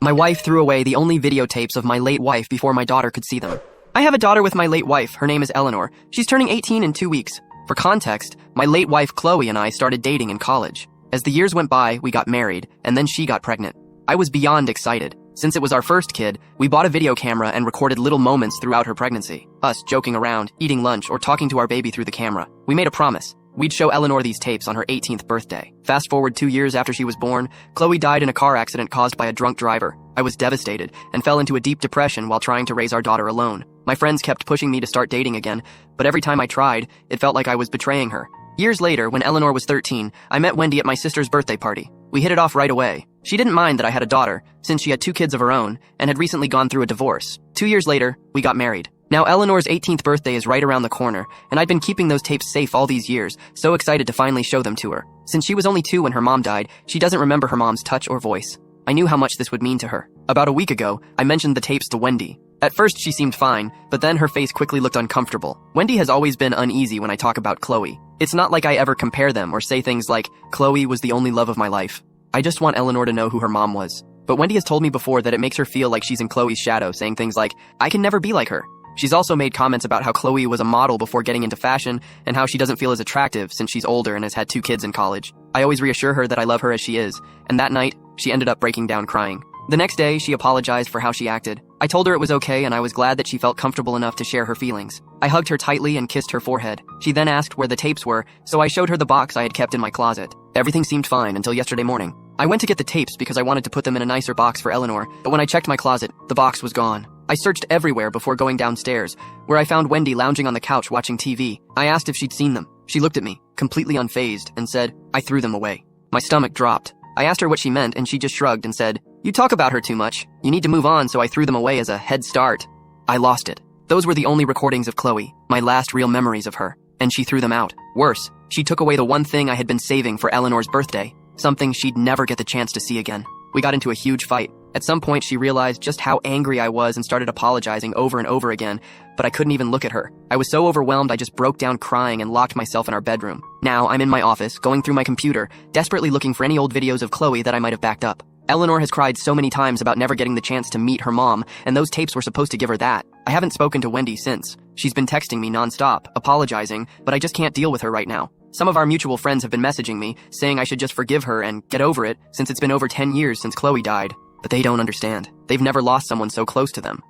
My wife threw away the only videotapes of my late wife before my daughter could see them. I have a daughter with my late wife. Her name is Eleanor. She's turning 18 in 2 weeks. For context, my late wife Chloe and I started dating in college. As the years went by, we got married, and then she got pregnant. I was beyond excited. Since it was our first kid, we bought a video camera and recorded little moments throughout her pregnancy. Us joking around, eating lunch, or talking to our baby through the camera. We made a promise. We'd show Eleanor these tapes on her 18th birthday. Fast forward 2 years after she was born, Chloe died in a car accident caused by a drunk driver. I was devastated and fell into a deep depression while trying to raise our daughter alone. My friends kept pushing me to start dating again, but every time I tried, it felt like I was betraying her. Years later, when Eleanor was 13, I met Wendy at my sister's birthday party. We hit it off right away. She didn't mind that I had a daughter, since she had 2 kids of her own and had recently gone through a divorce. 2 years later, we got married. Now Eleanor's 18th birthday is right around the corner, and I've been keeping those tapes safe all these years, so excited to finally show them to her. Since she was only 2 when her mom died, she doesn't remember her mom's touch or voice. I knew how much this would mean to her. About a week ago, I mentioned the tapes to Wendy. At first she seemed fine, but then her face quickly looked uncomfortable. Wendy has always been uneasy when I talk about Chloe. It's not like I ever compare them or say things like, Chloe was the only love of my life. I just want Eleanor to know who her mom was. But Wendy has told me before that it makes her feel like she's in Chloe's shadow, saying things like, I can never be like her. She's also made comments about how Chloe was a model before getting into fashion and how she doesn't feel as attractive since she's older and has had 2 kids in college. I always reassure her that I love her as she is, and that night, she ended up breaking down crying. The next day, she apologized for how she acted. I told her it was okay and I was glad that she felt comfortable enough to share her feelings. I hugged her tightly and kissed her forehead. She then asked where the tapes were, so I showed her the box I had kept in my closet. Everything seemed fine until yesterday morning. I went to get the tapes because I wanted to put them in a nicer box for Eleanor, but when I checked my closet, the box was gone. I searched everywhere before going downstairs, where I found Wendy lounging on the couch watching TV. I asked if she'd seen them. She looked at me, completely unfazed, and said, I threw them away. My stomach dropped. I asked her what she meant, and she just shrugged and said, You talk about her too much. You need to move on, so I threw them away as a head start. I lost it. Those were the only recordings of Chloe, my last real memories of her, and she threw them out. Worse, she took away the one thing I had been saving for Eleanor's birthday, something she'd never get the chance to see again. We got into a huge fight. At some point, she realized just how angry I was and started apologizing over and over again, but I couldn't even look at her. I was so overwhelmed I just broke down crying and locked myself in our bedroom. Now, I'm in my office, going through my computer, desperately looking for any old videos of Chloe that I might have backed up. Eleanor has cried so many times about never getting the chance to meet her mom, and those tapes were supposed to give her that. I haven't spoken to Wendy since. She's been texting me nonstop, apologizing, but I just can't deal with her right now. Some of our mutual friends have been messaging me, saying I should just forgive her and get over it, since it's been over 10 years since Chloe died. But they don't understand. They've never lost someone so close to them.